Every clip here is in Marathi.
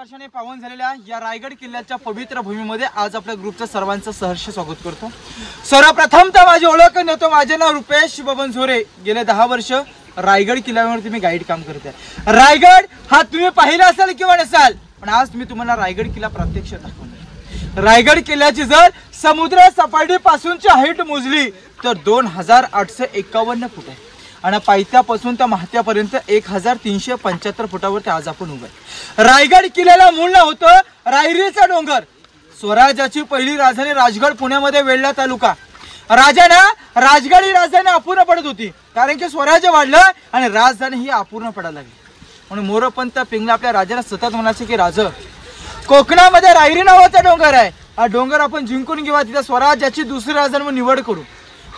वर्षाने पावन झालेल्या या रायगड किल्ल्याच्या पवित्र भूमीमध्ये आज आपल्या ग्रुपचं सर्वांचं सहर्ष स्वागत करतो। सर्वप्रथम तर माझी ओळख देतो, माझे नाव रुपेश बबन झोरे। गेले 10 वर्ष रायगड किल्ल्यावरती मी गाईड काम करते। रायगड हा तुम्ही पाहिला असेल किंवा नसाल, पण आज मी तुम्हाला रायगड किल्ला प्रत्यक्ष दाखवणार। रायगड किल्ल्याची जर समुद्र सपाटीपासूनची हाईट मोजली तर 2851 फूट आहे आणि पायथ्यापासून त्या महात्यापर्यंत 1375 फुटावरती आज आपण उभे आहे। रायगड किल्ल्याला मूळ नाव होतं रायरीचा डोंगर। स्वराज्याची पहिली राजधानी राजगड पुण्यामध्ये वेल्हा तालुका। राजांना राजगड ही राजधानी अपूर्ण पडत होती, कारण की स्वराज्य वाढलं आणि राजधानी ही अपूर्ण पडायला लागली। म्हणून मोरपंत पिंगला आपल्या राजाला सतत म्हणायचे की राज, कोकणामध्ये रायरी नावाचा डोंगर आहे, हा डोंगर आपण जिंकून घेऊया, तिथे स्वराज्याची दुसरी राजधानी म्हणून निवड करू।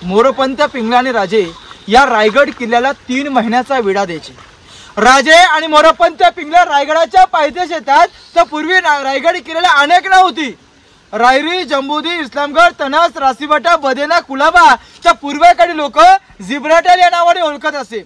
मोरपंत पिंगला आणि राजे या रायगड किल्ल्याला 3 महिन्याचा वेढा द्यायचे। राजे आणि मोरपंत पिंगला रायगडाच्या पायथ्याशी येतात, तर पूर्वी रायगड किल्ल्याला अनेक नाव होती। रायरी, जंबुदी, इस्लामगड, तनस, रासीबाटा, बदेना, कुलाबा च्या पूर्वेकडील लोक जिब्राल्टर या नावाने ओळखत असे।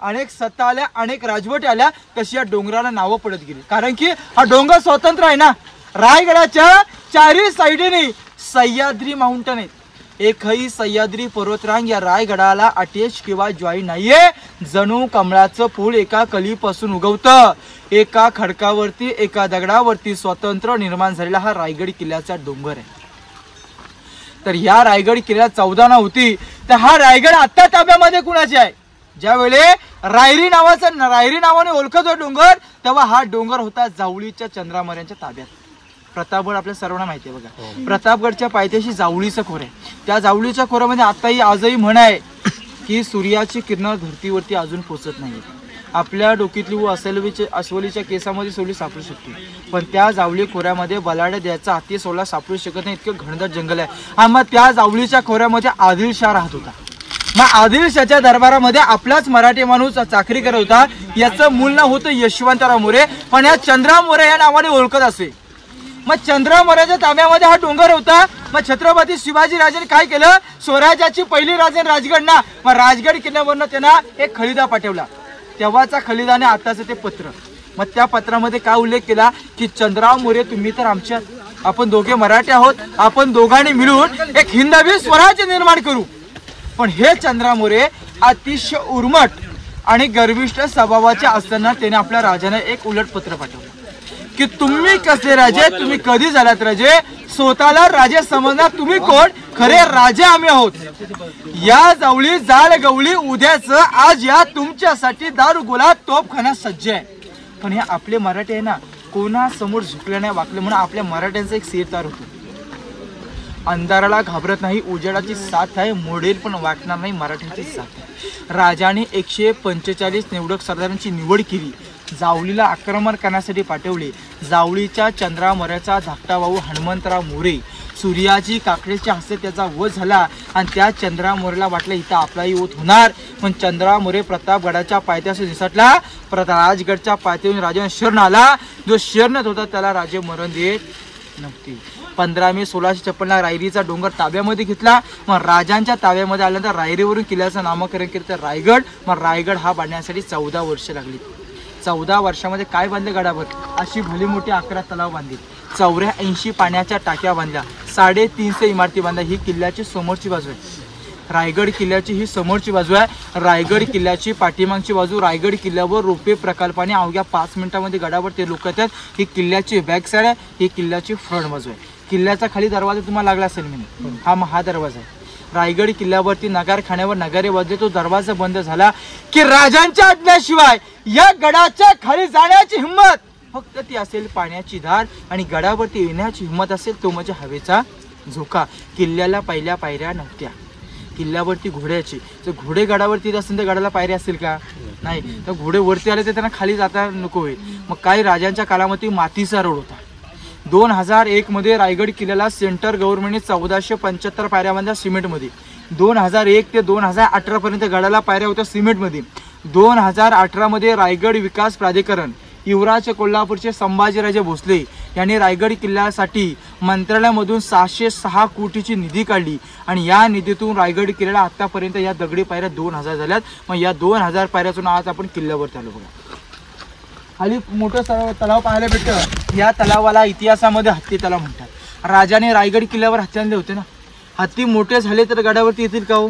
अनेक सत्ता आल्या, अनेक राजवट आल्या, तशी या डोंगराला नावं पडत गेली, कारण की हा डोंगर स्वतंत्र आहे ना। रायगडाच्या चारी साइडीने सह्याद्री माउंटन आहेत। एकही सह्याद्री पर्वतरांग या रायगडाला अटॅच किंवा जॉईन नाहीये। जणू कमळाचं फूल एका कलीपासून उगवतं। एका खडकावरती, एका दगडावरती स्वतंत्र निर्माण झालेला हा रायगड किल्ल्याचा डोंगर आहे। तर या रायगड किल्ल्याला 14 नाव होती, तर हा रायगड आता ताब्यामध्ये कुणाचे आहे? ज्यावेळी रायरी नावाने ओळखत होता डोंगर, तेव्हा हा डोंगर होता जावळीच्या चंद्रामऱ्यांच्या ताब्यात। प्रतापगड आपल्या सर्वांना माहिती आहे बघा। प्रतापगडच्या पायथ्याशी जावळीचं खोर आहे। त्या जावळीच्या खोऱ्यामध्ये आजही म्हण आहे की सूर्याची किरण धरतीवरती अजून पोचत नाही। आपल्या डोकीतली अस्वलीच्या केसामध्ये सोली सापडू शकते, पण त्या जावळी खोऱ्यामध्ये बलाढ्य द्यायचा हाती सोला सापडू शकत नाही, इतकं घनदाट जंगल आहे। आणि मग त्या जावळीच्या खोऱ्यामध्ये आदिलशाह राहत होता। मग आदिलशाहच्या दरबारामध्ये आपलाच मराठी माणूस चाकरी करत होता। याचं मूळ नाव होतं यशवंतराव मोरे, पण या चंद्रराव मोरे या नावाने ओळखत असे। मग चंद्रराव मोरेच्या ताब्यामध्ये हा डोंगर होता। मग छत्रपती शिवाजी राजांनी काय केलं? स्वराज्याची पहिली राजधानी राजगड ना, मग राजगड किल्ल्यावरनं त्यांना एक खलिदा पाठवला। तेव्हाचा खलिदाने आताचं ते पत्र। मग त्या पत्रामध्ये काय उल्लेख केला की चंद्रराव मोरे, तुम्ही तर आमच्या, आपण दोघे मराठी आहोत, आपण दोघांनी मिळून एक हिंदवी स्वराज्य निर्माण करू। पण हे चंद्रराव मोरे अतिशय उर्मट आणि गर्विष्ठ स्वभावाचे असताना त्याने आपल्या राजाने एक उलट पत्र पाठवलं की तुम्ही कसे राजे, तुम्ही कधी झालात राजे, स्वतःला राजे समजणार तुम्ही कोण? खरे राजे आम्ही आहोत। या जावळी जाळ गवळी उद्याच आज या तुमच्यासाठी दारू गोला तोफखाना सज्ज आहे। पण हे आपले मराठी आहे ना, कोणासमोर झुकले नाही, वाकले, म्हणून आपल्या मराठ्यांचा एक सेरतार होतो। अंधाराला घाबरत नाही, उजेडाची साथ आहे, मोडेल पण वाटणार नाही, मराठ्यांची साथ आहे। राजाने 145 निवडक सरदारांची निवड केली, जावळीला आक्रमण करण्यासाठी पाठवले। जावळीच्या चंद्रराव मोरेचा धाकटा भाऊ हनुमंतराव मोरे सूर्याची काकडीच्या हस्ते त्याचा वध झाला आणि त्या चंद्रराव मोरेला वाटलं इथं आपलाही वध होणार। पण चंद्रराव मोरे प्रतापगडाच्या पायथ्याशी निसटला। राजगडच्या पायथ्यावरून राजाने शरण आला। जो शरणत होता त्याला राजे मरण देत नव्हते। 15 मे 1656 रायरीचा डोंगर ताब्यामध्ये घेतला। मग राजांच्या ताब्यामध्ये आल्यानंतर रायरीवरून किल्ल्याचं नामकरण केलं तर रायगड। मग रायगड हा बांधण्यासाठी 14 वर्ष लागली। 14 वर्षामध्ये काय बांधले गडावर? अशी भली मोठी 11 तलाव बांधले, 84 पाण्याच्या टाक्या बांधल्या, 350 इमारती बांधल्या। ही किल्ल्याची समोरची बाजू आहे। रायगड किल्ल्याची ही समोरची बाजू आहे। रायगड किल्ल्याची पाठीमागची बाजू, रायगड किल्ल्यावर रोपे प्रकल्पाने अवघ्या 5 मिनिटांमध्ये गडावर ते लोक येतात। ही किल्ल्याची बॅक साईड आहे, ही किल्ल्याची फ्रंट बाजू आहे। किल्ल्याचा खाली दरवाजा तुम्हाला लागला असेल मी, हा दरवाजा आहे। रायगड किल्ल्यावरती नगारखान्यावर नगारे वाजले, तो दरवाजा बंद झाला की राजांच्या आज्ञेशिवाय या गडाच्या खाली जाण्याची हिंमत फक्त ती असेल पाण्याची धार, आणि गडावरती येण्याची हिंमत असेल तो म्हणजे हवेचा झोका। किल्ल्याला पहिल्या पायऱ्या नव्हत्या, किल्ल्यावरती घोड्याची, जर घोडे गडावरती असेल तर गडाला पायऱ्या असतील का? नाही। तर घोडे वरती आले तर त्यांना खाली जाता नको होईल। मग काही राजांच्या काळामध्ये मातीचा रोड होता। 2001 मध्ये रायगड किल्ल्याला सेंटर गव्हर्नमेंटने 1475 पायऱ्या बांधल्या सिमेंटमध्ये। 2001 ते 2018 पर्यंत गडाला पायऱ्या होत्या सिमेंटमध्ये। 2018 मध्ये रायगड विकास प्राधिकरण, युवराज कोल्हापूरचे संभाजीराजे भोसले यांनी रायगड किल्ल्यासाठी मंत्रालयामधून 606 कोटीची निधी काढली आणि या निधीतून रायगड किल्ल्याला आतापर्यंत या दगडी पायऱ्या 2000 झाल्यात। मग या 2000 पायऱ्यातून आज आपण किल्ल्यावरती आलो बघा। खाली मोठं तलाव पाहायला भेटतं. या तलावाला इतिहासामध्ये हत्ती तलाव म्हणतात. राजाने रायगड किल्ल्यावर हत्ती आणले होते ना. हत्ती मोठे झाले तर गडावरती येतील का हो?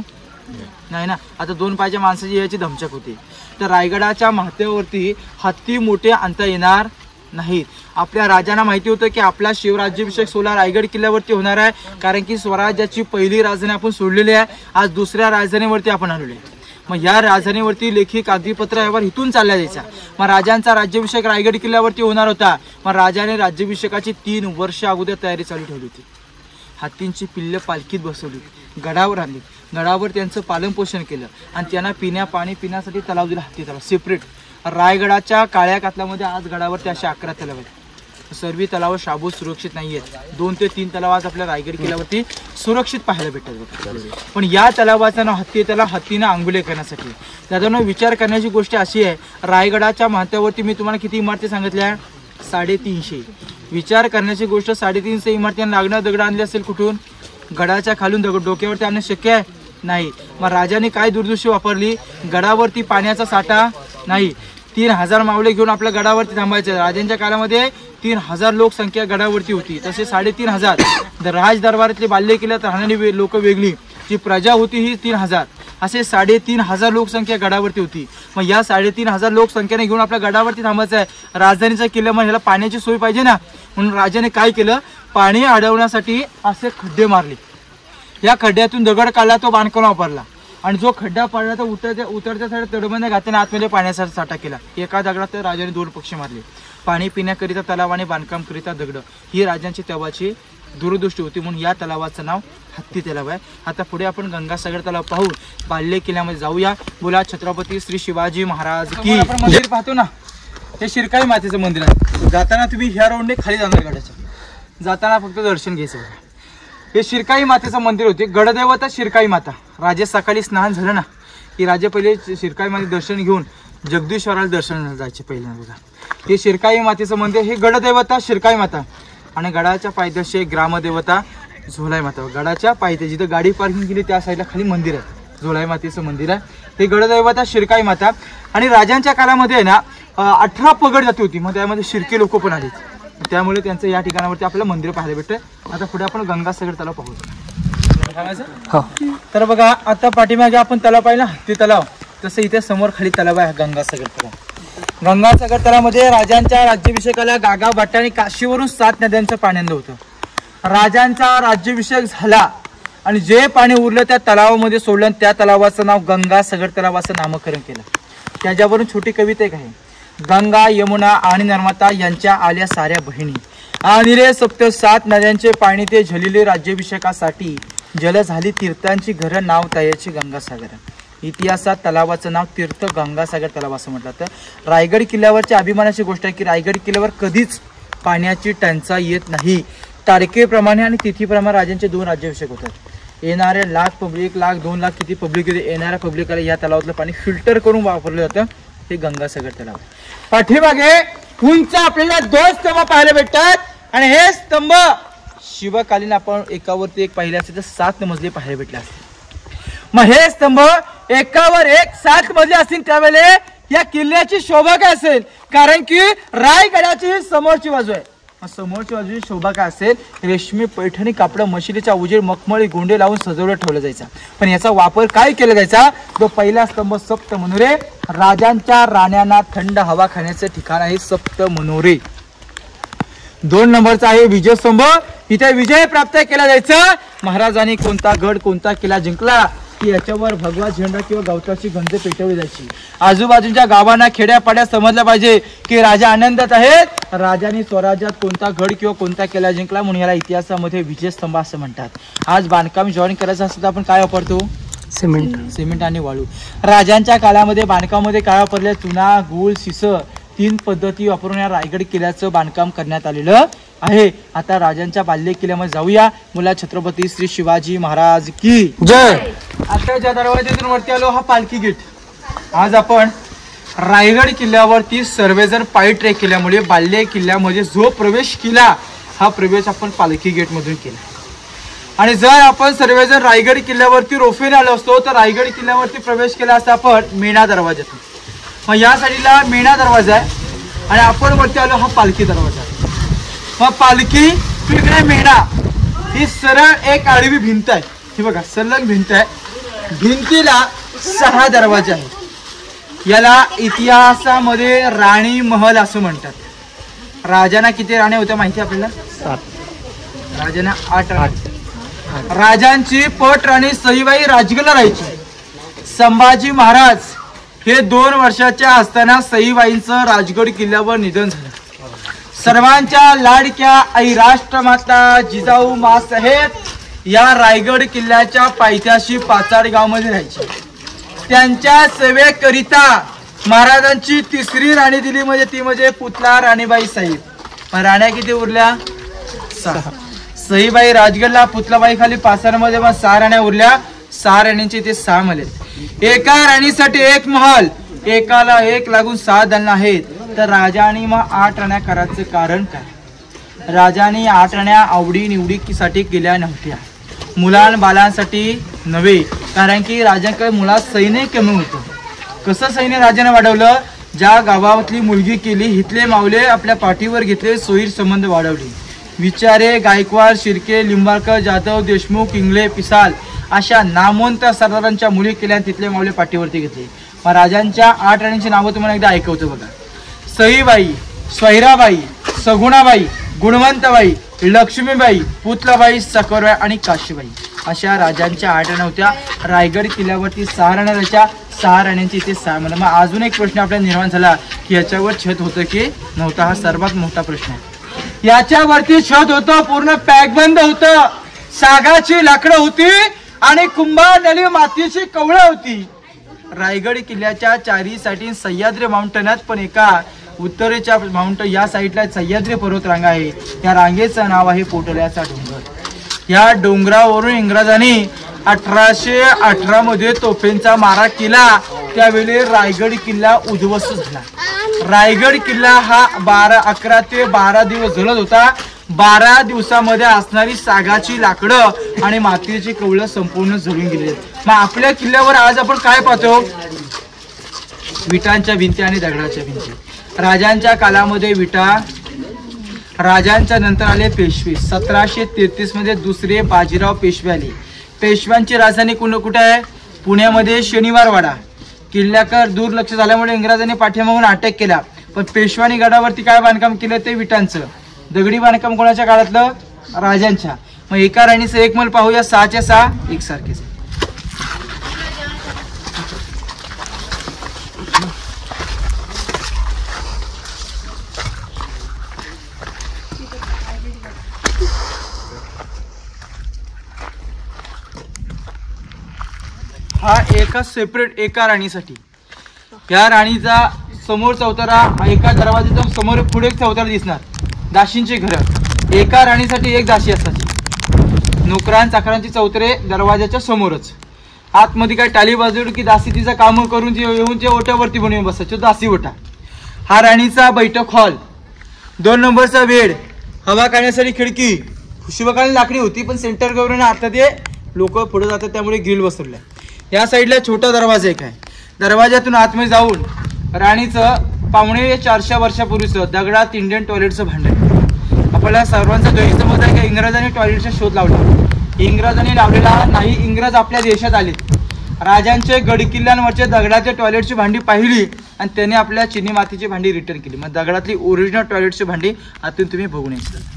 नाही ना. आता 2 पायाच्या माणसाची याची धमचक होती. तर रायगडाच्या महत्त्वावरती हत्ती मोठे आणता येणार नाहीत. आपल्या राजांना माहिती होतं की आपला शिवराज्याभिषेक 16 रायगड किल्ल्यावरती होणार आहे. कारण की स्वराज्याची पहिली राजधानी आपण सोडलेली आहे. आज दुसऱ्या राजधानीवरती आपण आलेलो आहे. मग या राजधानीवरती लेखी कागदीपत्र यावर इथून चालला जायचा. मग राजांचा राज्याभिषेक रायगड किल्ल्यावरती होणार होता. मग राजाने राज्याभिषेकाची 3 वर्ष अगोदर तयारी चालू ठेवली होती. हत्तींची पिल्लं पालखीत बसवली, गडावर आणली, गडावर त्यांचं पालनपोषण केलं आणि त्यांना पाणी पिण्यासाठी तलाव दिला. हत्ती तलाव सेपरेट. रायगडाच्या काळ्या कातलामध्ये आज गडावरती असे 11 तलाव आहेत. सर्व तलाव शाबूत सुरक्षित नाही आहेत. 2 ते 3 तलाव आज आपल्या रायगड किल्ल्यावरती सुरक्षित पाहायला भेटतात. पण या तलावाचं नाव हत्ती तलाव, हत्तीनं अंघोळे करण्यासाठी. त्याच्यानं विचार करण्याची गोष्ट अशी आहे, रायगडाच्या महत्त्वावरती मी तुम्हाला किती इमारती सांगितल्या? 350. विचार करण्याची गोष्ट 350 इमारती लागणं. दगड आणले असेल कुठून? गडाच्या खालून दगड डोक्यावरती आणणं शक्य आहे? नाही. मग राजाने काय दुर्दृष्टी वापरली? गडावरती पाण्याचा साठा नाही. 3000 मावळे घेऊन आपल्या गडावरती थांबायचे. राजांच्या काळामध्ये 3000 लोकसंख्या गडावरती होती. तसे 3500 राज दरबारातले बाल्य किल्ल्यात राहणारी लोक वेगळी, जी प्रजा होती ही 3000. असे 3500 लोकसंख्या गडावरती होती. मग या 3500 लोकसंख्येने घेऊन आपल्या गडावरती थांबायचं आहे. राजधानीचा किल्ला मग ह्याला पाण्याची सोय पाहिजे ना. म्हणून राजाने काय केलं? पाणी अडवण्यासाठी असे खड्डे मारले. या खड्ड्यातून दगड काढला, तो बांधकाम वापरला आणि जो खड्डा पडला तर उतरत्या साईड तडबंद घातल्याने आतमध्ये पाण्याचा साठा केला. एका दगडात राजाने 2 पक्षी मारले. पाणी पिण्याकरिता तलाव आणि बांधकामकरिता दगड, ही राजांची तेव्हाची दूरदृष्टी होती. म्हणून या तलावाचं नाव हत्ती तलाव आहे. आता पुढे आपण गंगासागर तलाव पाहून बाल्य किल्ल्यामध्ये जाऊया. बोला छत्रपती श्री शिवाजी महाराज की. आपण मंदिर पाहतो ना, हे शिरकाई मातेचं मंदिर आहे. जाताना तुम्ही ह्या रोडने खाली जाणार गडाच्या. जाताना फक्त दर्शन घ्यायचं. हे शिरकाई मातेचं मंदिर होते. गडदैवता शिरकाई माता. राजे सकाळी स्नान झालं ना की राजे पहिले शिरकाई माते दर्शन घेऊन जगदीश्वराला दर्शन जायचे पहिल्यांदा. हे शिरकाई मातेचं मंदिर. हे गडदैवता शिरकाई माता आणि गडाच्या पायथ्याशी ग्रामदेवता झोलाई माता. गडाच्या पायथ्याशी जिथं गाडी पार्किंग केली त्या साईडला खाली मंदिर आहे, झोलाई मातेचं मंदिर आहे. हे गडदैवता शिरकाई माता. आणि राजांच्या काळामध्ये आहे ना 18 पगड जाती होती. मग त्यामध्ये शिर्के लोक पण आले, त्यामुळे त्यांचं या ठिकाणावरती आपल्याला मंदिर पाहायला भेटतं. आता पुढे आपण गंगासागर तलाव पाहू. तर बघा, आता पाठीमागे आपण तलाव पाहिला हत्ती तलाव, तसं इथे समोर खाली तलाव आहे गंगासागर तलाव. गंगासागर तलावामध्ये राजांच्या राज्याभिषेकाला गागा भट्ट आणि काशीवरून 7 नद्यांचं पाणी आणलं होतं. राजांचा राज्याभिषेक झाला आणि जे पाणी उरलं त्या तलावामध्ये सोडलं. त्या तलावाचं नाव गंगासागर तलाव असं नामकरण केलं. त्याच्यावरून छोटी कविता एक आहे. गंगा यमुना आणि नर्मदा यांच्या आल्या साऱ्या बहिणी आणि रे सप्त 7 नद्यांचे पाणी ते झलिले राज्याभिषेकासाठी. जल झाली तीर्थांची घरं नाव तयाची गंगासागर. इतिहासात तलावाचं नाव तीर्थ गंगासागर तलाव असं म्हटलं जातं. रायगड किल्ल्यावरची अभिमानाची गोष्ट आहे की रायगड किल्ल्यावर कधीच पाण्याची टंचाई येत नाही. तारखेप्रमाणे आणि तिथीप्रमाणे राजांचे 2 राज्याभिषेक होतात. येणारे 1 लाख 2 लाख किती पब्लिक येते, येणाऱ्या पब्लिकला या तलावातलं पाणी फिल्टर करून वापरलं जातं. हे गंगासागर तलाव. पाठीमागे उंच आपल्याला 2 स्तंभ पाहायला भेटतात आणि हे स्तंभ शिवकालीन आपण एकावरती एक पाहिले असते तर 7 मजले पाहायला भेटले असते. मग हे स्तंभ एकावर एक 7 मजले असतील त्यावेळेला या किल्ल्याची शोभा काय असेल? कारण की रायगडाची समोरची बाजू आहे. समोरची बाजूची शोभा काय असेल? रेशमी पैठणी कापड मशिलीचा उजेड मखमळी गोंडे लावून सजवलं ठेवलं जायचा. पण याचा वापर काय केला जायचा? जो पहिला स्तंभ सप्त मनोरे, राजांच्या राण्यांना थंड हवा खाण्याचं ठिकाण आहे सप्त मनोरे. 2 नंबरचा आहे विजय स्तंभ. इथे विजय प्राप्त केला जायचा. महाराजांनी कोणता गड कोणता किल्ला जिंकला की याच्यावर भगवा झेंडा किंवा गवताची गंज पेटवली जायची. आजूबाजूच्या गावांना खेड्यापाड्यात समजलं पाहिजे की राजा आनंदात आहेत. राजांनी स्वराज्यात कोणता गड किंवा कोणता किल्ला जिंकला म्हणून याला इतिहासामध्ये विजय स्तंभ असं म्हणतात. आज बांधकाम जॉईन करायचं असेल तर आपण काय वापरतो? सिमेंट आणि वाळू. राजांच्या काळामध्ये बांधकामामध्ये काय वापरले? चुना, गूळ, शिस 3 पद्धती वापरून या रायगड किल्ल्याचं बांधकाम करण्यात आलेलं आहे. आता राजांच्या बाल्य किल्ल्यामध्ये जाऊया. मुला छत्रपती श्री शिवाजी महाराज की जय. आता ज्या दरवाज्यातून वरती आलो हा पालखी गेट. आज आपण रायगड किल्ल्यावरती सर्वजण पायी ट्रेक केल्यामुळे बाल्य किल्ल्यामध्ये जो प्रवेश केला हा प्रवेश आपण पालखी गेट मधून केला. आणि जर आपण सर्वजण रायगड किल्ल्यावरती रोफेने आलो असतो तर रायगड किल्ल्यावरती प्रवेश केला असता आपण मेणा दरवाज्यातून. मग या साईडला मेणा दरवाजा आहे आणि आपण वरती आलो हा पालखी दरवाजा. मग पालखी इकडे मेणा ही सरळ एक आडवी भिंत आहे. ही बघा सलग भिंत आहे. भिंतीला 6 दरवाजे आहेत. याला इतिहासामध्ये राणी महल असं म्हणतात. राजांना किती राण्या होत्या माहिती आपल्याला? 7. राजांना 8 राणी. राजांची पट राणी सईबाई राजगडला राहायची. संभाजी महाराज हे 2 वर्षाच्या असताना सईबाईंचं राजगड किल्ल्यावर निधन झालं. सर्वांच्या लाडक्या आई राष्ट्रमाता जिजाऊ मासाहेब या रायगड किल्ल्याच्या पायथ्याशी पाचाड गाव मध्ये राहायचे. त्यांच्या सेवेकरिता महाराजांची 3री राणी दिली म्हणजे ती म्हणजे पुतला राणीबाई साहेब. राण्या किती उरल्या? 6. सईबाई राजगडला, पुतलाबाई खाली पाचाडमध्ये मग 6 राण्या उरल्या. 6 राण्यांचे ते 6 महल आहेत. एका राणीसाठी 1 महल, एकाला 1 लागून 6 दालनं आहेत. तर राजाने मग 8 राण्या करायचं कारण काय? राजाने 8 राण्या आवडी निवडीसाठी केल्या नव्हत्या, मुलां बालांसाठी नव्हे. कारण की राजांकडे मुळात सैन्य कमी होतं. कसं सैन्य राजाने वाढवलं? ज्या गावातली मुलगी केली हिथले मावले आपल्या पाठीवर घेतले, सोयीर संबंध वाढवले. विचारे, गायकवाड, शिर्के, लिंबाळकर, जाधव, देशमुख, इंगळे, पिसाल अशा नामवंत सरदारांच्या मुली केल्या, तिथले मावले पाठीवरती घेतले. मग राजांच्या 8 राण्यांची नावं तुम्हाला एकदा ऐकवतो बघा. सईबाई, स्वैराबाई, सगुणाबाई, गुणवंतबाई, लक्ष्मीबाई, पुतलाबाई, सकरबाई आणि काशीबाई अशा राजांच्या 8 राण्या होत्या. रायगड किल्ल्यावरती 6 राण्या राहायच्या. 6 राण्यांची इथे 6 महल. मग अजून एक प्रश्न आपल्याला निर्माण झाला की याच्यावर छत होतं की नव्हतं? हा सर्वात मोठा प्रश्न आहे. याच्यावरती छत होतं, पूर्ण पॅकबंद होतं. सागाची लाकडं होती आणि कुंभारलेली मातीची कवळं होती. रायगड किल्ल्याच्या 4ही साठी सह्याद्री माउंटनात पण एका उत्तरेच्या माउंट या साईडला सह्याद्री पर्वत रांगा आहे. या रांगेचं नाव आहे पोटल्याचा डोंगर. या डोंगरावरून इंग्रजांनी 1818 मध्ये तोफेंचा मारा केला. त्यावेळी रायगड किल्ला उद्ध्वस्त झाला. रायगड किल्ला हा 11 ते 12 दिवस जळत होता. 12 दिवसामध्ये असणारी सागाची लाकडं आणि मातीची कवळं संपूर्ण जळून गेली. मग आपल्या किल्ल्यावर आज आपण काय पाहतो? विटांच्या भिंती आणि दगडाच्या भिंती. राजांच्या कालामध्ये विटा, राजांच्या नंतर आले पेशवे. 1733 मध्ये दुसरे बाजीराव पेशवे आले. पेशव्यांची राजधानी कुठे आहे? पुण्यामध्ये शनिवारवाडा. किल्ल्याकर दुर्लक्ष झाल्यामुळे इंग्रजांनी पाठीमागून अटॅक केला. पण पेशवानी गडावरती काय बांधकाम केलं? ते विटांचं. दगडी बांधकाम कोणाच्या काळातलं? राजांच्या. मग एका राणीचं 1 महल पाहूया. 6च्या 6 एकसारखेच. हा एका सेपरेट एका राणीसाठी. या राणीचा समोर चौतारा, एका दरवाजाच्या समोर पुढे एक चौतारा दिसणार. दाशींची घरं. एका राणीसाठी 1 दासी असायची. नोकरां चाकरांची चौतरे दरवाजाच्या समोरच. आतमध्ये काय टाली बाजूड की दासी तिचं काम करून येऊन जे ओट्यावरती बनवून बसायचे, दासी ओटा. हा राणीचा बैठक हॉल. 2 नंबरचा बेड. हवा काढण्यासाठी खिडकी. शिवकालीन लाकडी होती पण सेंटर गव्हर्नर आता ते लोक पुढे जातात त्यामुळे ग्रिल बसवले. या साईडला छोटा दरवाजा एक आहे. दरवाजातून आतमध्ये जाऊन राणीचं 450 वर्षापूर्वीचं दगडात इंडियन टॉयलेटचं भांडण. आपल्याला सर्वांचा गैरसमज आहे की इंग्रजांनी टॉयलेटचा शोध लावला. इंग्रजांनी लावलेला नाही. इंग्रज आपल्या देशात आले. राजांचे गडकिल्ल्यांवरचे दगडाचे टॉयलेटची भांडी पाहिली आणि त्याने आपल्या चिनी मातीची भांडी रिटर्न केली. मग दगडातली ओरिजिनल टॉयलेटची भांडी आतून तुम्ही बघून यायचं.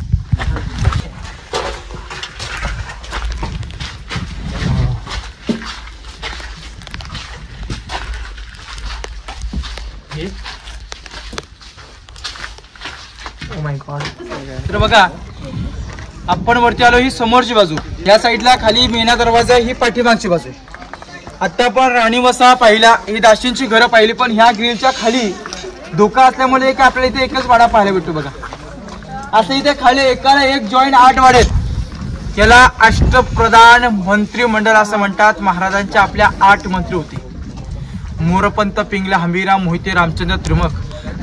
तर बघा आपण वरती आलो. ही समोरची बाजू. या साईडला खाली मेना दरवाजा. ही पाठीमागची बाजू. आता पण राणी वसा पाहिला. ही दाशींची घरं पाहिली. पण ह्या ग्रिलच्या खाली धोका असल्यामुळे एक आपल्याला इथे एकच वाडा पाहायला भेटतो बघा. असं इथे खाली एकाला 1 जॉईंट 8 वाडेत. याला अष्टप्रधान मंत्रिमंडळ असं म्हणतात. महाराजांच्या आपल्या 8 मंत्री होते. मोरपंत पिंगला, हंबीराम मोहिते, रामचंद्र त्रिमक,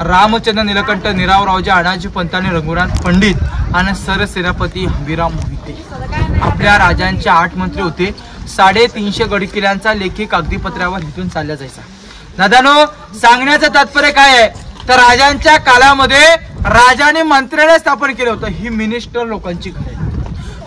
रामचंद्र निलकंठ, निरावरावजी, अनाजी पंतानी, रघुनाथ पंडित आणि सरसेनापती हंबीराम मोहिते. आपल्या राजांचे 8 मंत्री होते. 350 गडकिल्ल्यांचा लेखी कागदीपत्रावर लिहून चालला जायचा. दादानो सांगण्याचं तात्पर्य काय आहे? तर राजांच्या काळामध्ये राजाने मंत्र्यालय स्थापन केलं होतं. ही मिनिस्टर लोकांची घरे.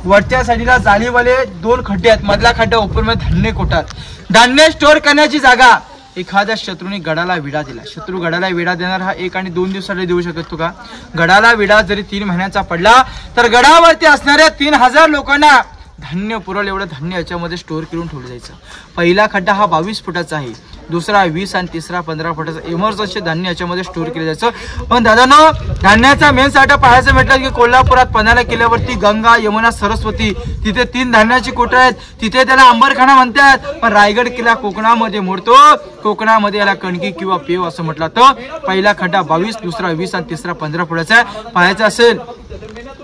वरच्या साईडला जाळीवाले 2 खड्डे आहेत. मधला खड्डा ओपन मध्ये धान्य कोठार. धान्य स्टोअर करण्याची जागा. एखाद्या शत्रूने गडाला विडा दिला. शत्रू गडाला विडा देणार हा 1 आणि 2 दिवसाला देऊ शकतो का? गडाला विडा जरी 3 महिन्याचा पडला तर गडावरती असणाऱ्या 3000 लोकांना धान्य पुरवलं एवढं धान्य याच्यामध्ये स्टोअर करून ठेवलं जायचं. पहिला खड्डा हा 22 फुटाचा आहे. दुसरा 20 आणि तिसरा 15 फुटाचा. इमर्जन्सी धान्य याच्यामध्ये स्टोअर केलं जायचं. पण दादानो, धान्याचा मेन साठा पाहायचं म्हटलं की कोल्हापुरात पन्हाळा किल्ल्यावरती गंगा, यमुना, सरस्वती तिथे 3 धान्याची कोठे आहेत. तिथे त्याला अंबरखाना म्हणतात. पण रायगड किल्ला कोकणामध्ये मोडतो. कोकणामध्ये याला कणकी किंवा पेव असं म्हटलं तर पहिला खड्डा 22, दुसरा 20 आणि तिसरा 15 फुटाचा आहे. पाहायचं असेल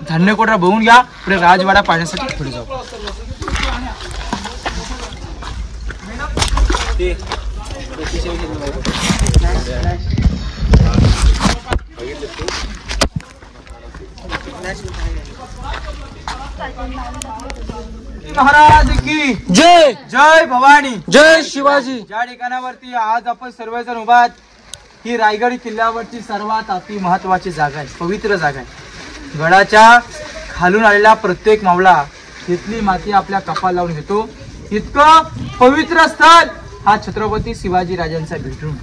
धान्य कोठा बघून घ्या. पुढे राजवाडा पाहण्यासाठी पुढे जाऊ. महाराज की जय. जय भवानी. जय शिवाजी. ज्या ठिकाणावरती आज आपण सर्वजण उभा आहात, ही रायगड किल्ल्यावरची सर्वात अति महत्वाची जागा आहे. पवित्र जागा आहे. गडाच्या खालून आलेला प्रत्येक मावळा इथली माती आपल्या कपाळ लावून घेतो. इतकं पवित्र स्थळ हा छत्रपती शिवाजी राजांचा बेडरूम.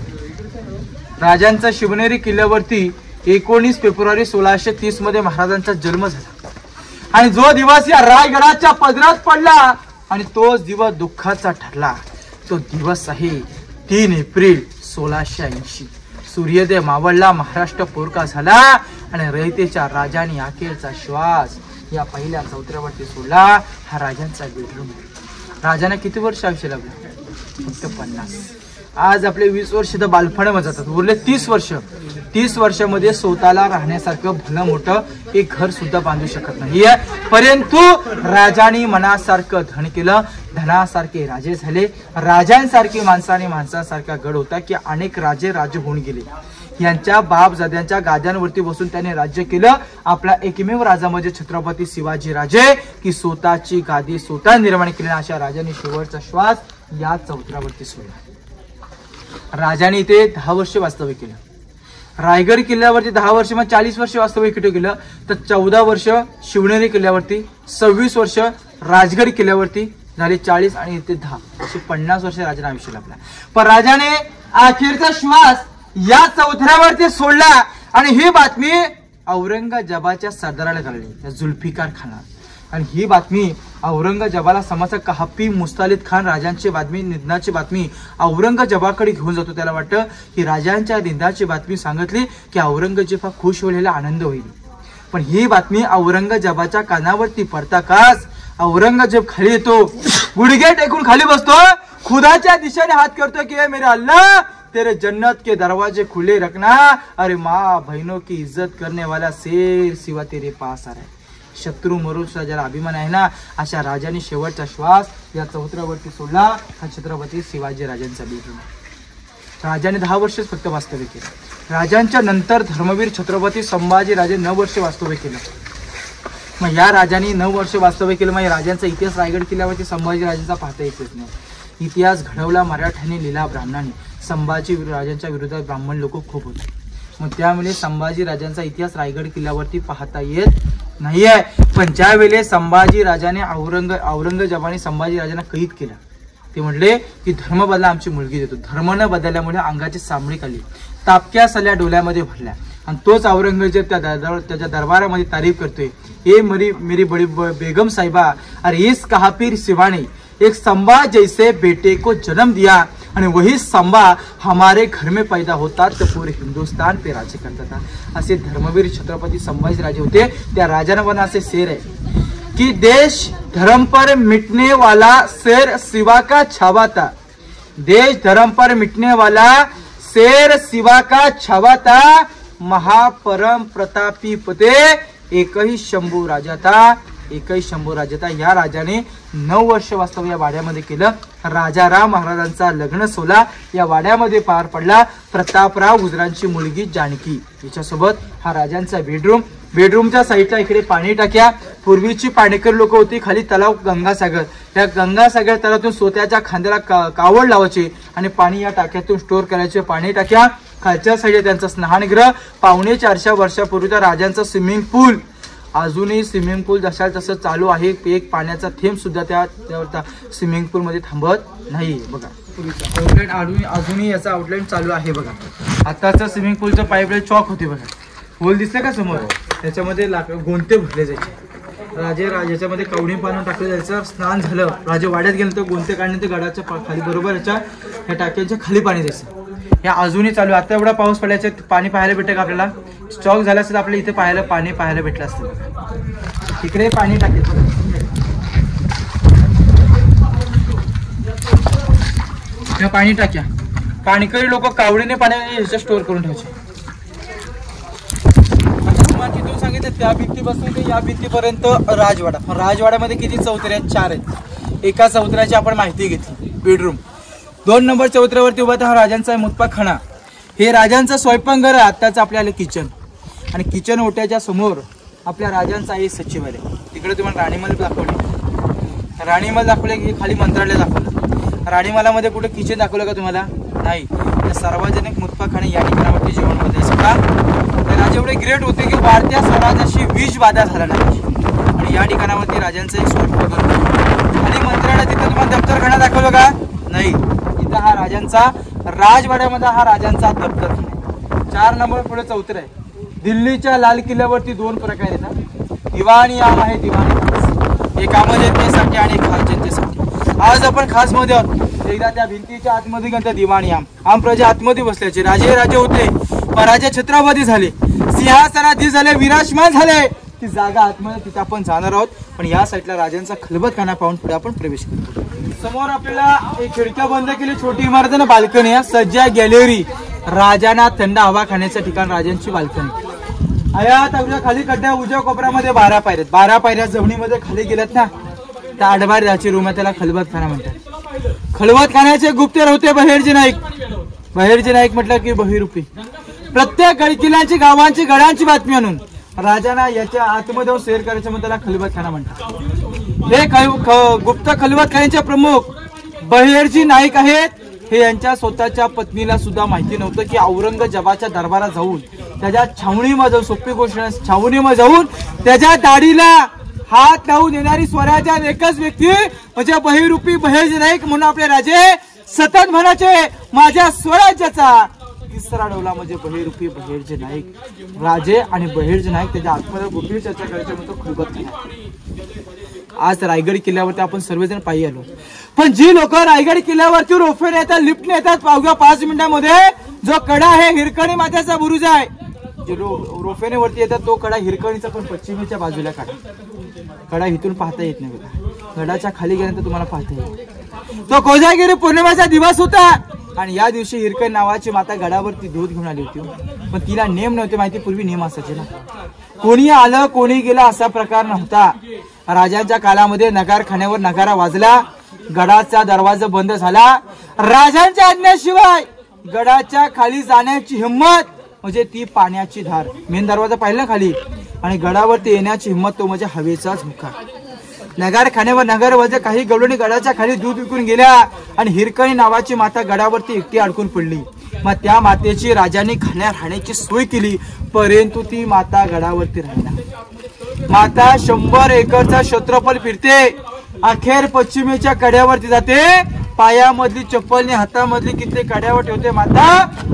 राजांचा शिवनेरी किल्ल्यावरती 19 फेब्रुवारी 1630 मध्ये महाराजांचा जन्म झाला. आणि जो दिवस या रायगडाच्या पदरात पडला आणि तोच दिवस दुःखाचा ठरला. तो दिवस आहे 3 एप्रिल 1680. सूर्योदय मावळला, महाराष्ट्र पोरका झाला आणि रयतेच्या राजाने अखेरचा श्वास या पहिल्या चौथऱ्यावरती सोडला. हा राजांचा बेडरूम. राजांना किती वर्ष आयुष्य लागलं? फक्त 50. आज आपले 20 वर्ष तर बालपणामध्ये जातात. उरले 30 वर्ष. 30 वर्षामध्ये स्वतःला राहण्यासारखं भलं मोठं एक घर सुद्धा बांधू शकत नाहीये. परंतु राजांनी मनासारखं धन केलं. धनासारखे राजे झाले. राजांसारखे माणसाने माणसांसारखा गड होता की अनेक राजे होऊन गेले. यांच्या बापजाद्यांच्या गाद्यांवरती बसून त्याने राज्य केलं. आपला एकमेव राजा म्हणजे छत्रपती शिवाजी राजे की स्वतःची गादी स्वतः निर्माण केली. अशा राजाने शेवटचा श्वास या चौथऱ्यावरती सोडला. राजाने इथे 10 वर्ष वास्तव्य केलं. रायगड किल्ल्यावरती 10 वर्ष मग 40 वर्ष वास्तव्य केलं. तर 14 वर्ष शिवनेरी किल्ल्यावरती, 26 वर्ष राजगड किल्ल्यावरती झाले 40 आणि इथे 10 असे 50 वर्ष राजाने आयुष्य लाभला. पण राजाने अखेरचा श्वास या चौथऱ्यावरती सोडला. आणि ही बातमी औरंगजेबाच्या सरदाराला कळली, त्या जुल्फिकार खाना. आणि ही बातमी औरंगजेबाला समजलं. कहापी मुस्तालिद खान राजांची बातमी, निधनाची बातमी औरंगजेबाकडे घेऊन जातो. त्याला वाटतं की राजांच्या निधनाची बातमी सांगितली की औरंगजेब खुश होईल, आनंद होईल. पण ही बातमी औरंगजेबाच्या कानावरती पडताच औरंगजेब खाली येतो. गुडघे टेकून खाली बसतो. खुदाच्या दिशेने हात करतो की मेरे अल्लाह, तेरे जन्नत के दरवाजे खुले रखना. अरे माँ बहनों की इज्जत करने वाला शेर सिवा तेरे पास आ रहा है. शत्रू मरून सुद्धा ज्याला अभिमान आहे ना, अशा राजाने शेवटचा श्वास या चौथऱ्यावरती सोडला. हा छत्रपती शिवाजी राजांचा बेडरूम. राजाने 10 वर्ष फक्त वास्तव्य केलं. राजांच्या नंतर धर्मवीर छत्रपती संभाजी राजे 9 वर्ष वास्तव्य केलं. मग या राजाने 9 वर्ष वास्तव्य केलं. मग राजांचा इतिहास रायगड किल्ल्यावरती संभाजी राजांचा पाहता येतच नाही. इतिहास घडवला मराठ्यांनी, लिहिला ब्राह्मणांनी. संभाजी राजांच्या विरोधात ब्राह्मण लोक खूप होते. मग त्यामुळे संभाजी राजांचा इतिहास रायगड किल्ल्यावरती पाहता येत नाहीये. पण ज्या वेळेला संभाजी राजाने औरंगजेबाने संभाजी राजांना कैद केला, ते म्हटले की धर्म बदला, आमची मुलगी देतो. धर्म न बदलल्यामुळे अंगाची चामडी खाली, तापक्या सल्या डोल्यामध्ये भरल्या. आणि तोच औरंगजेब त्याच्या दरबारामध्ये तारीफ करतोय, ए मेरी बड़ी बेगम साहिबा, अरे इस कहापीर शिवाने एक संभा जैसे बेटे को जन्म दिया आणि वही संभा हमारे घर में पैदा होता तो पूरे हिंदुस्तान पे राज्य करता था. असे धर्मवीर छत्रपती संभाजी राजे होते. त्या राजांना पण असे शेर आहे कि देश धर्म पर मिटने वाला शेर शिवा का छावा था. देश धर्म पर मिटने वाला शेर शिवा का छावा था. महापरम प्रतापी पते एकही शंभू राजा था. एकही शंभू राजा था. या राजाने 9 वर्ष वास्तव्य या वाड्यामध्ये केलं. राजाराम महाराजांचा लग्न सोहळा या वाड्यामध्ये पार पडला. प्रतापराव गुजरांची मुलगी जानकी याच्यासोबत हा राजांचा बेडरूम. बेडरूमच्या साईडला इकडे पाणी टाक्या. पूर्वीची पाणेकर लोक होती. खाली तलाव गंगासागर. त्या गंगासागर तलावातून स्वतःच्या खांद्याला कावड लावायचे आणि पाणी या टाक्यातून स्टोअर करायचे. पाणी टाक्या खालच्या साईडला त्यांचा स्नानगृह, 450 वर्षापूर्वीचा राजांचा स्विमिंग पूल, अजूनही स्विमिंग पूल जशा तसं चालू आहे. एक पाण्याचा थेंब सुद्धा त्या स्विमिंग पूल मध्ये थांबत नाही. बघा आउटलाईन अजूनही याचा आउटलाईन चालू आहे. बघा आताचं स्विमिंग पूलचं पाईपलाईन चॉक होते. बघा होल दिसलं का समोर, त्याच्यामध्ये गोंते भरले जायचे. याच्यामध्ये कवणी पाणी टाकलं जायचं. स्नान झालं, राजे वाड्यात गेलं तर गोंते काढणे ते गडाच्या खाली बरोबर ह्या टाक्यांच्या खाली पाणी द्यायचं. हे अजूनही चालू. आता एवढा पाऊस पडायचा, पाणी पाहायला भेटेल का आपल्याला? स्टॉक झाला असेल आपल्याला इथे पाणी पाहायला भेटलं असतं. तिकडे पाणी टाकायचं. ह्या पाणी टाक्या पाणीकरी लोक कावडीने पाण्याने ह्याच्या स्टोअर करून ठेवायचे. तिथून सांगितलं त्या भिंतीपासून ते या भिंतीपर्यंत राजवाड्यामध्ये किती चौतऱ्या आहेत? 4 आहेत. एका चौतऱ्याची आपण माहिती घेतली. बेडरूम 2 नंबर चौतऱ्यावरती उभा हा राजांचा मुतपाखाना. हे राजांचं स्वयंपाकघर. आत्ताच आपल्याला किचन, आणि किचन ओट्याच्या समोर आपल्या राजांचा आहे सचिवालय. तिकडे तुम्हाला राणीमहल दाखवले. राणीमहल दाखवले की खाली मंत्रालय दाखवलं. राणीमहलामध्ये कुठे किचन दाखवलं का तुम्हाला? नाही. सार्वजनिक मुतपाखाने या ठिकाणावरती जेवण बनायचं का? राजे एवढे ग्रेट होते की वाढत्या स्वराजाशी विष बाधा झाला नाही. आणि या ठिकाणावरती राजांचं एक स्वयंपाकघर. खाली मंत्रालय, तिथं तुम्हाला दप्तरखाना दाखवलं का? नाही. इथं हा राजांचा राजवाड्यामध्ये हा राजांचा दप्तरखाना. 4 नंबर पुढे चौथरा आहे. दिल्लीच्या लाल किल्ल्यावरती 2 प्रकार येतात. दिवाणीयाम आहे, दिवाणी एकामध्ये जनतेसाठी आणि खास जनतेसाठी. आज आपण खास मध्ये आहोत. एकदा त्या भिंतीच्या आतमध्ये गेलं तर दिवाणीयाम. आम प्रजा आतमध्ये बसल्याचे. राजे होते, पण राजे छत्रपती झाले, सिंहासनाधीश झाले, विराजमान झाले. ती जागा आतमध्ये तिथे आपण जाणार आहोत. पण या साईडला राजांचा खलबतखाना पाहून पुढे आपण प्रवेश करतो. समोर आपल्याला एक खिडक्या बंद केली, छोटी इमारत आणि बाल्कनी आहे. सज्जा गॅलरी, राजांना थंड हवा खाण्याचं ठिकाण, राजांची बाल्कनी. आयात आपल्या खाली कड्ड्या उजव्या कोपऱ्यामध्ये 12 पायऱ्या. 12 पायऱ्या जमिनीमध्ये खाली गेल्यात ना, त्या आडबार राहायची रूम आहे, त्याला खलबतखाना म्हणतात. खलबतखान्याचे गुप्तहेर होते बहिर्जी नाईक. बहिर्जी नाईक म्हटलं की बहिरुपी. प्रत्येक गडकिल्ल्यांची, गावांची, गडांची बातमी आणून राजांना याच्या आतमध्ये शेअर करायचं म्हणून त्याला खलबतखाना म्हणतात. हे गुप्त खलबतखान्याचे प्रमुख बहिर्जी नाईक आहेत. हे यांच्या स्वतःच्या पत्नीला सुद्धा माहिती नव्हतं की औरंगजेबाच्या दरबारात जाऊन, त्याच्या छावणीमध्ये, सोपी गोष्ट छावणीमध्ये जाऊन त्याच्या दाढीला हात लावून येणारी स्वराज्यात एकच व्यक्ती म्हणजे बहिरूपी बहिर्जी नाईक. म्हणून आपले राजे सतत म्हणायचे, माझ्या स्वराज्याचा 3रा डोला म्हणजे बहिरूपी बहिर्जी नाईक. राजे आणि बहिर्जी नाईक त्याच्या आत्महत्या गोपी चर्चा करायची म्हणतो खलबतखाना. आज रायगड किल्ल्यावरती आपण सर्वजण पायी आलो. पण जी लोक रायगड किल्ल्यावरती रोफेने येतात, लिफ्टने येतात, पावघ्या 5 मिनिटांमध्ये जो कडा आहे हिरकणी मात्याचा बुरुज आहे. जे रोफेने वरती येतात तो कडा हिरकणीचा, पण पश्चिमेच्या बाजूला कडा इथून पाहता येत नाही. बघा गडाच्या खाली गेल्यानंतर तुम्हाला पाहता येईल. तो कोजागिरी पौर्णिमेचा दिवस होता आणि या दिवशी हिरकण नावाची माता गडावरती दूध घेऊन आली होती. पण तिला नेम नव्हते माहिती. पूर्वी नेम असायचे ना, कोणी आलं कोणी गेलं असा प्रकार नव्हता. राजांच्या काळामध्ये नगारखान्यावर नगारा वाजला, गडाचा दरवाजा बंद झाला. राजांच्या आज्ञेशिवाय गडाच्या खाली जाण्याची हिंमत म्हणजे ती पाण्याची धार. मेन दरवाजा पाहिला खाली, आणि गडावरती येण्याची हिंमत तो म्हणजे हवेचा झोका. नगारखान्यावर नगरवजा काही गवळणी गडाच्या खाली दूध विकून गेल्या आणि हिरकणी नावाची माता गडावरती एकटी अडकून पडली. मग त्या मातेची राजांनी राहण्याची सोय केली, परंतु ती माता गडावरती राहिला. माता 100 एकरचा क्षेत्रफळ फिरते, अखेर पश्चिमेच्या कड्यावरती जाते. पायामधली चप्पलने हातामधली किती कड्यावर ठेवते माता,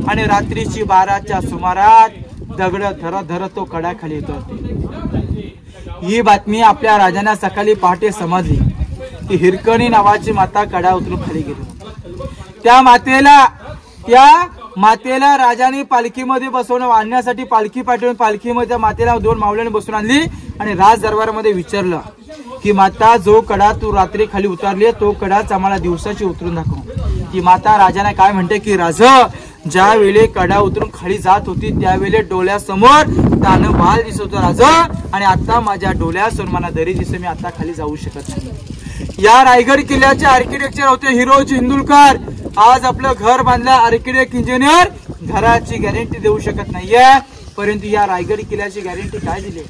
आणि रात्रीची 12च्या सुमारात दगड धरत धरत तो कडा खाली येतो. ही बातमी आपल्या राजांना सकाळी पहाटे समजली की हिरकणी नावाची माता कडा उतरून खाली गेली. त्या मातेला राजाने पालखीमध्ये बसवून आणण्यासाठी पालखी पाठवून पालखीमध्ये त्या मातेला 2 मावळ्याने बसवून आणली आणि राज दरबारामध्ये विचारलं की माता, जो कडा तू रात्री खाली उतरली तो कडाच आम्हाला दिवसाची उतरून दाखव. ती माता राजाने काय म्हणते की राज, ज्या वेळी कडा उतरून खाली जात होती त्यावेळी डोळ्यासमोर तानं बाल दिसत होतं राज, आणि आता माझ्या डोळ्यासमोर मला दरी दिसते, मी आता खाली जाऊ शकत नाही. या रायगड किल्ल्याचे आर्किटेक्चर होते हिरोजी इंदुलकर. आज आपलं घर बांधलं आर्किटेक्ट इंजिनियर घराची गॅरंटी देऊ शकत नाहीये, परंतु या रायगड किल्ल्याची गॅरंटी काय दिली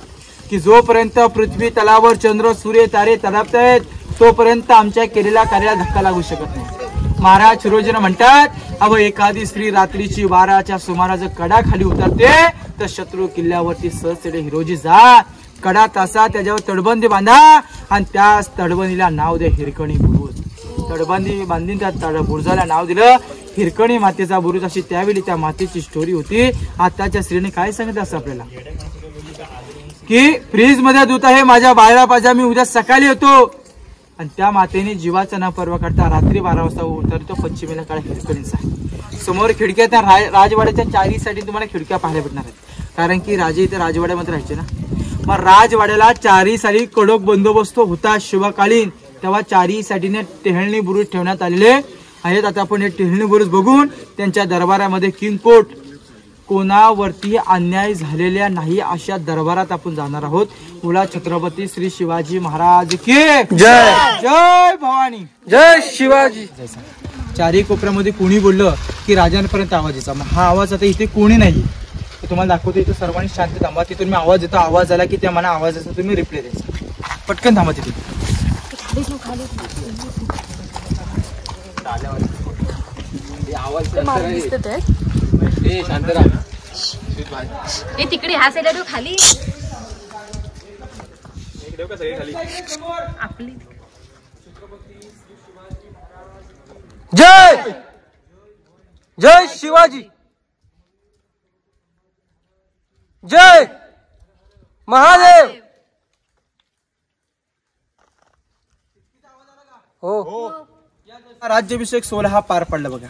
की जोपर्यंत पृथ्वी तलावर चंद्र सूर्य तारे तलापतायत तोपर्यंत आमच्या केलेल्या कार्याला धक्का लागू शकत नाही. महाराज शिरोजीनं म्हणतात अव एखादी स्त्री रात्रीची 12च्या सुमारास कडा खाली उतरते तर शत्रू किल्ल्यावरती सहज हिरोजी जा, कडा तासा त्याच्यावर तडबंदी बांधा आणि त्या तडबंदीला नाव दे हिरकणी बुरुज. तडबंदी बांधून त्या बुरुजाला नाव दिलं हिरकणी मातेचा बुरुज. अशी त्यावेळी त्या मातेची स्टोरी होती. आताच्या स्त्रीने काय सांगितलं असं आपल्याला की फ्रीज मध्ये दूध आहे माझ्या बाळा पाजा, मी उद्या सकाळी येतो. आणि त्या मातेने जीवाचा न पर्वा करता रात्री 12 वाजता उतरतो पश्चिमेला काळ हिरकणीचा. समोर खिडक्या त्या राजवाड्याच्या चारीसाठी तुम्हाला खिडक्या पाहायला भेटणार आहेत, कारण की राजे इथे राजवाड्यामध्ये राहायचे ना. मग राजवाड्याला चारी साली कडक बंदोबस्त होता शिवकालीन. तेव्हा चारी साठीने टेहळणी बुरुज ठेवण्यात आलेले आहेत. आता आपण हे टेहळणी बुरुज बघून त्यांच्या दरबारामध्ये किंगकोट कोणावरती अन्याय झालेल्या नाही अशा दरबारात आपण जाणार आहोत. बोला छत्रपती श्री शिवाजी महाराज की जय. जय भवानी, जय शिवाजी. चारी कोपऱ्यामध्ये कोणी बोललं की राजांपर्यंत आवाज यायचा. मग हा आवाज आता इथे कोणी नाही, तुम्हाला दाखवतो. इथे सर्वांनी शांत थांबा. तिथून मी आवाज येतो, आवाज आला की त्या मला आवाजाचा तुम्ही रिप्लाय द्यायचा. पटकन थांबा तिथे. तिकडे हा साईडला तो खाली आपली. जय जय शिवाजी. जय महादेव. हो राज्याभिषेक सोहळा हा पार पडला बघा.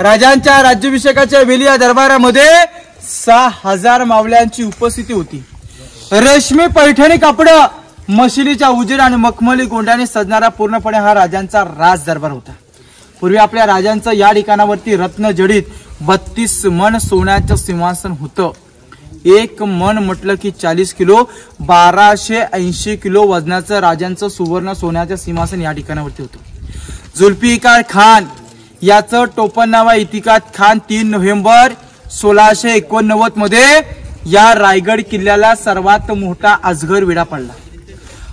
राजांच्या राज्याभिषेकाच्या वेळी या दरबारामध्ये 6000 मावल्यांची उपस्थिती होती. रेशमी पैठणी कापड, मशिलीच्या उजेड आणि मखमली गोंड्याने सजणारा पूर्णपणे हा राजांचा राज दरबार होता. पूर्वी आपल्या राजांचं या ठिकाणावरती रत्न जडित 32 मन सोन्याचं सिंहासन होतं. एक मन म्हटलं की 40 किलो, 1280 किलो वजनाचं राजांचं सुवर्ण सोन्याचं सिंहासन या ठिकाणावरती होतं. जुल्फिकार खान याचं टोपण नाव आहे इतिकाद खान. 3 नोव्हेंबर 1689 मध्ये या रायगड किल्ल्याला सर्वात मोठा अजगर वेढा पडला.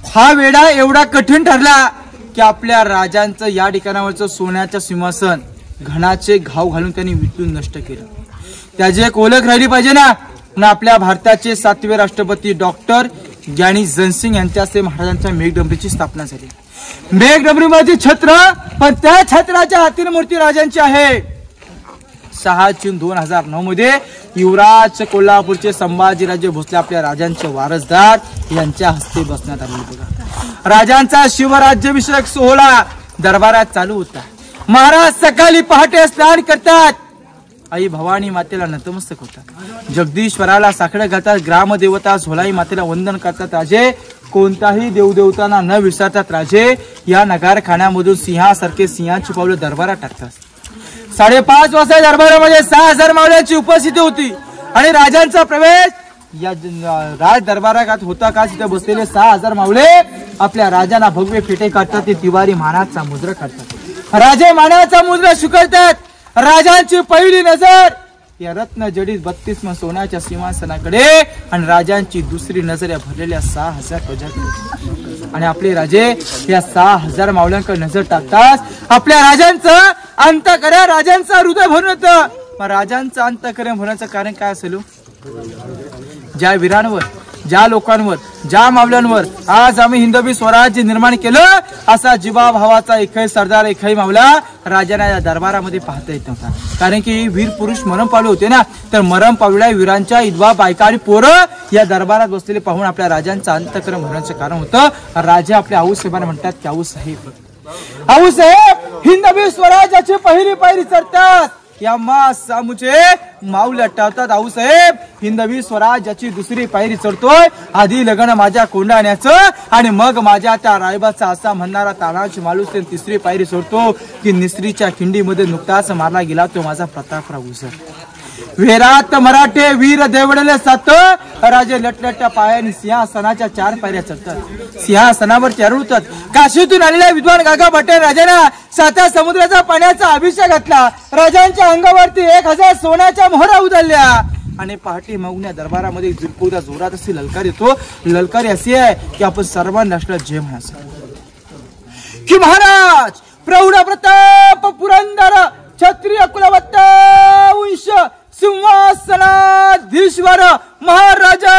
हा वेढा एवढा कठीण ठरला की आपल्या राजांचं या ठिकाणावरचं सोन्याचं सिंहासन घणाचे घाव घालून त्यांनी विटून नष्ट केलं. त्याची एक ओळख राहिली पाहिजे ना. आपल्या भारताचे 7वे राष्ट्रपती डॉक्टर ज्ञानी जनसिंग यांच्या हस्ते महाराजांच्या मेघडंबरीची स्थापना झाली. मेघडंबरीमध्ये छत्र, पण त्या छत्राच्या हातील मूर्ती राजांची आहे. 6 जून 2009 मध्ये युवराज कोल्हापूरचे संभाजीराजे भोसले आपल्या राजांचे वारसदार यांच्या हस्ते बसण्यात आले. बघा राजांचा शिवराज्याभिषेक सोहळा दरबारात चालू होता. महाराज सकाळी पहाटे स्नान करतात, आई भवानी मातेला नतमस्तक होतात, जगदीश्वराला साकडं घालतात, ग्रामदेवता झोलाई मातेला वंदन करतात. राजे कोणताही देवदेवतांना न विसरतात. राजे या नगारखान्यामधून सिंहासारखे सिंहाची पावलं दरबारात टाकतात. 5:30 वाजता दरबारामध्ये 6000 मावळ्यांची उपस्थिती होती आणि राजांचा प्रवेश या राज दरबारात होता. का तिथे बसलेले 6000 मावळे आपल्या राजांना भगवे फेटे काढतात. ते तिवारी मानाचा मुद्रा काढतात. राजे मानाचा मुद्रा स्वीकारतात. राजांची पहिली नजर या रत्न जडित 32 मन सोन्याच्या सिंहासनाकडे आणि राजांची दुसरी नजर या भरलेल्या 6000 प्रजाकडे. आणि आपले राजे या 6000 मावळ्यांकडे नजर टाकतात. आपल्या राजांचं अंतःकरण, राजांचं हृदय भरून येतं. मग राजांचं अंतःकरण भरण्याचं कारण काय असेल? ज्या वीरांवर, ज्या लोकांवर, ज्या मावल्यांवर आज आम्ही हिंदवी स्वराज्य निर्माण केलं, असा जीवा भावाचा एकही सरदार, एकही मावला राजांना या दरबारामध्ये पाहता येत नव्हता. कारण की वीर पुरुष मरण पावले होते ना, तर मरण पावलेल्या वीरांच्या विधवा बायका आणि पोरं या दरबारात बसलेले पाहून आपल्या राजांचं अंतःकरण भरण्याचं कारण होतं. राजा आपल्या आऊसाहेबांना म्हणतात की आऊसाहेब, आऊसाहेब हिंदवी स्वराज्याची पहिली पायरी चढतात. या मुझे माऊल टाळतात. आऊसाहेब हिंदवी स्वराज्याची दुसरी पायरी चढतोय. आधी लग्न माझ्या कोंडाण्याचं आणि मग माझ्या त्या रायबाचा असा म्हणणारा तानाजी मालुसरे तिसरी पायरी चढतो की निसरीच्या खिंडीमध्ये नुकताच मारला गेला तो माझा प्रतापराव गुजर. वीरात मराठे वीर देवडले 7 राजे लटलट्या पायाने सिंहासनाच्या 4 पायऱ्या चढतात. सिंहासनावर चढतात. काशीतून आलेल्या विद्वान गागा भट्टे राजांना 7 समुद्राचा पाण्याचा अभिषेक घातला. राजांच्या अंगावरती 1000 सोन्याच्या मोहरा उधळल्या आणि पहाटे मागण्या दरबारामध्ये जुलपूरदा जोरात अशी ललकार येतो. ललकार अशी आहे की आपण सर्वांना जय म्हणायचं की महाराज प्रौढ प्रताप पुरंदर क्षत्रिय कुलवंश सिंहासनाधीश्वर महाराजा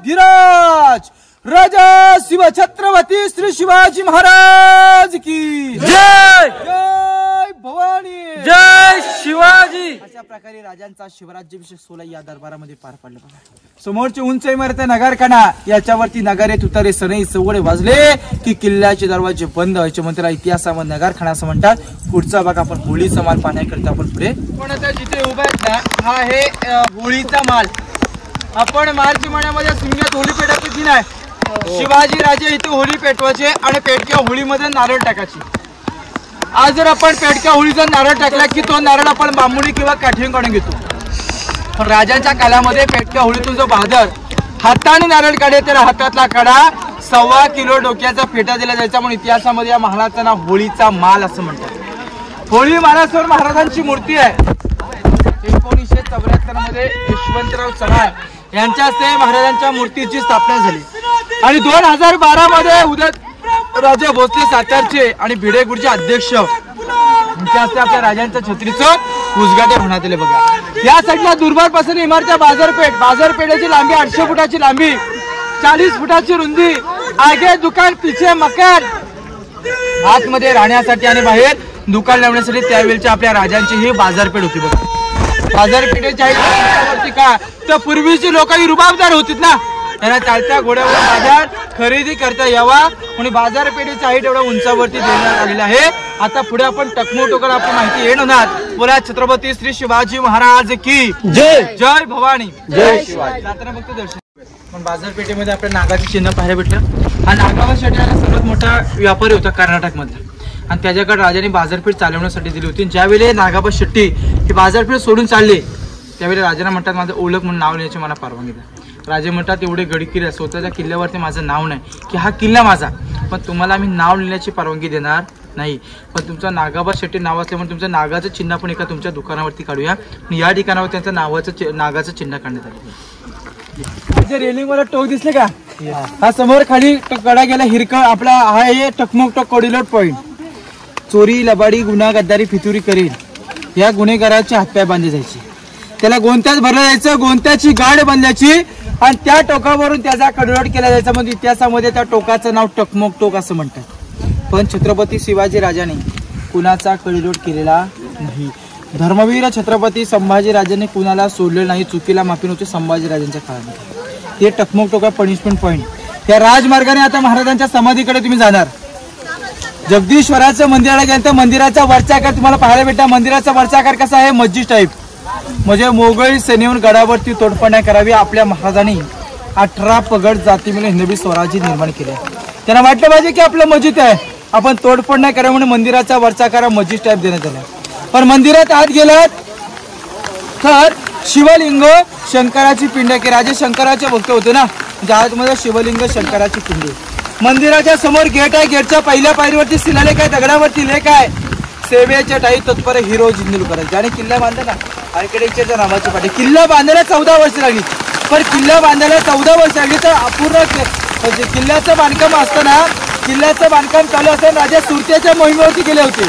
धीराज राजा शिव छत्रपती श्री शिवाजी महाराज की जय जय भवानी जय शिवाजी. अशा प्रकारे राजांचा शिवराज्याभिषेक सोहळा या दरबारामध्ये पार पडला बघा. समोरची उंच इमारत नगारखाना, याच्यावरती नगारे तुतारे सनई सवडे वाजले की किल्ल्याचे दरवाजे बंद व्हायचे. मंत्र इतिहासामध्ये नगारखाना असं म्हणतात. पुढचा भाग आपण होळीचा माल पाहण्याकरिता आपण पुढे पण आता जिथे उभा आहेत ना, हा आहे होळीचा माल. आपण मार्च महिन्यामध्ये सुंग्यात होळी पेटवायची नाही. शिवाजी राजे इथे होळी पेटवायचे आणि पेटक्या होळीमध्ये नारळ टाकायची. आज जर आपण पेटक्या होळीचा नारळ टाकला की तो नारळ आपण बांबुडी किंवा काठीने काढून घेतो. पण राजांच्या काळामध्ये पेटक्या होळीतून जो बहादर हाताने नारळ काढे तर हातातला कडा 1.25 किलो डोक्याचा फेटा दिला जायचा. म्हणून इतिहासामध्ये या महालाचं नाव होळीचा माल असं म्हणतात. होळी महाराष्ट्र महाराजांची मूर्ती आहे. 1974 मध्ये यशवंतराव चव्हाण यांच्या हस्ते महाराजांच्या मूर्तीची स्थापना झाली आणि 2012 मध्ये उदय राजे भोसले सातारचे आणि भिडे गुरुचे अध्यक्ष यांच्या हस्ते आपल्या राजांच्या छत्रीचं उद्घाटन होण्यात आले बघा. या साईडला दुर्भार पासून इमारत बाजारपेठेची लांबी 800 फुटाची लांबी, 40 फुटाची रुंदी, आगे दुकान पिछे मकान, आतमध्ये राहण्यासाठी आणि बाहेर दुकान लावण्यासाठी त्यावेळेची आपल्या राजांची ही बाजारपेठ होती बघा. बाजारपेठेच्या का तर पूर्वीची लोक ही रुबाबदार होती ना, त्यांना चालत्या घोड्यावर बाजार खरेदी करता यावा म्हणून बाजारपेठेची हाईट एवढ्या उंचावरती देण्यात आलेला आहे. आता पुढे आपण टकमोटोकर आपण माहिती येणार. बोला छत्रपती श्री शिवाजी महाराज की जय जय भवानी जय शिवाजी. जाताना फक्त दर्शन. पण बाजारपेठेमध्ये आपल्या नागाचं चिन्ह पाहायला भेटलं. हा नागावा शेट्टी हा सर्वात मोठा व्यापारी होता कर्नाटक मधला आणि त्याच्याकडे राजाने बाजारपेठ चालवण्यासाठी दिली होती. ज्यावेळी नागाबा शेट्टी ही बाजारपेठ सोडून चालले त्यावेळी राजांना म्हणतात माझं ओळख म्हणून नाव लिहायची मला परवानगी द्या. राजे म्हणतात एवढे गडकिल्ले स्वतःच्या किल्ल्यावरती माझं नाव नाही की हा किल्ला माझा, पण तुम्हाला आम्ही नाव लिहिण्याची परवानगी देणार नाही. पण तुमचं नागाबा शेट्टी नाव असल्यामुळे तुमचं नागाचं चिन्ह पण एका तुमच्या दुकानावरती काढूया. या ठिकाणावर त्यांचं नागाचं चिन्ह काढण्यात आलं. रेलिंग वाला टोक दिसले का, हा समोर खाली कडा गेला हिरकळ आपला हा हे टकमक टोक कोडिलोट पॉइंट. चोरी लबाडी गुन्हा गद्दारी फितुरी करील या गुन्हेगाराचे हातपाय बांधले जायचे. त्याला गोंत्यात भरलं जायचं, गोंत्याची गाड बांधल्याची आणि त्या टोकावरून त्याचा कडलोट केला जायचा. म्हणजे इतिहासामध्ये त्या टोकाचं नाव टकमक टोक असं म्हणतात. पण छत्रपती शिवाजी राजाने कुणाचा कडलोट केलेला नाही. धर्मवीर छत्रपती संभाजी राजांनी कुणाला सोडले नाही. चुकीला माफी नव्हती संभाजी राजांच्या काळामध्ये. हे टकमक टोका पनिशमेंट पॉइंट. त्या राजमार्गाने आता महाराजांच्या समाधीकडे तुम्ही जाणार. जगदीश्वराचं मंदिराला गेलं तर मंदिराचा वरचा आकार तुम्हाला पाहायला भेटता. मंदिराचा वरचा आकार कसा आहे, मस्जिद टाईप. म्हणजे मोगली सेनेहून गडावरती तोडफोड करावी. आपल्या महाराजांनी 18 पगड जाती मिळून हिंदवी स्वराज्य निर्माण केले. त्यांना वाटलं पाहिजे की आपलं मस्जिद आहे, आपण तोडफोड नाही करावं म्हणून मंदिराचा वरचा आकार मस्जिद टाईप देण्यात आला. पण मंदिरात आत गेलात तर शिवलिंग शंकराची पिंड की राजे शंकराचे भक्त होते ना, म्हणजे आतमध्ये शिवलिंग शंकराची पिंड. मंदिराच्या समोर गेट आहे. गेटच्या पहिल्या पायरीवरती शिलालेख आहे, दगडावरती लेख आहे सेवेच्या टाई तत्पर हिरो जिंदूल करायचे. आणि किल्ला बांधला ना आर्किटेक्चरच्या नावाची पाठी. किल्ला बांधायला 14 वर्ष लागली. पण किल्ला बांधायला 14 वर्ष लागली तर अपूर्ण किल्ल्याचं बांधकाम असताना किल्ल्याचं बांधकाम चालू असताना राजे सुरतेच्या मोहिमेवरती गेले होते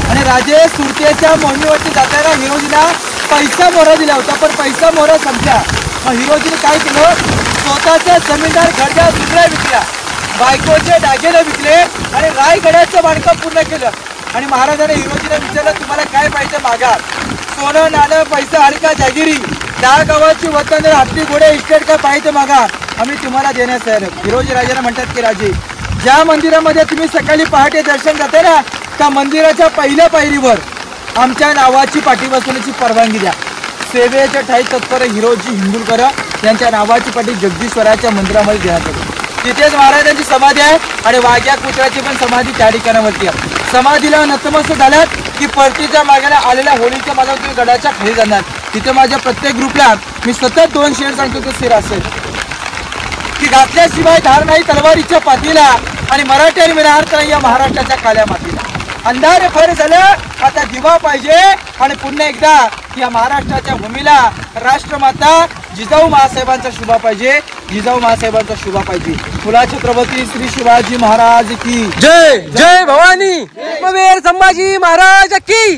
आणि राजे सुरतेच्या मोहिमेवरती जाताना हिरोजीला पैसा मोहरा दिला होता. पण पैसा मोहरा संपला. मग हिरोजीने काय केलं, स्वतःचा जमीनदार घरच्या दुसऱ्या विकल्या, बायकोचे दागिने विकले आणि रायगडाचं बांधकाम पूर्ण केलं. आणि महाराजांनी हिरोजीला विचारलं तुम्हाला काय पाहिजे मागा. सोनं नाणं पैसा हलका जागिरी 10 गावाची वतन हत्ती घोडे इस्टेट का पाहिजे मागा, आम्ही तुम्हाला देण्यास तयार आहोत. हिरोजी राजांना म्हणतात की राजे ज्या मंदिरामध्ये तुम्ही सकाळी पहाटे दर्शन जाते ना त्या मंदिराच्या पहिल्या पायरीवर आमच्या नावाची पाठी बसवण्याची परवानगी द्या. सेवेच्या ठाई तत्पर हिरोजी हिंदुलकर यांच्या नावाची पाठी जगदीश्वराच्या मंदिरामध्ये देण्यात आली. तिथेच महाराजांची समाधी आहे आणि वाघ्या कुत्र्याची पण समाधी त्या ठिकाणावरती आहे. समाधीला नतमस्तक झाल्यात की परतीच्या मागाला आलेल्या होळीच्या माझ्या तुम्ही गडाच्या खाली जाणार. तिथे माझ्या प्रत्येक ग्रुपला मी सतत 2 शेअर सांगतो तो स्थिर असेल की घातल्याशिवाय धार नाही तलवारीच्या पातीला आणि मराठी विरार्थ नाही या महाराष्ट्राच्या काल्या मातीला. अंधार फर झालं आता दिवा पाहिजे आणि पुन्हा एकदा या महाराष्ट्राच्या भूमीला राष्ट्रमाता जिजाऊ महासाहेबांचा शुभा पाहिजे. जिजाऊ महासाहेबांचा शुभा पाहिजे. तुला छत्रपती श्री शिवाजी महाराज की जय जय भवानी. शिवाजी महाराज की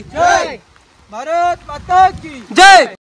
भारत माता की जय.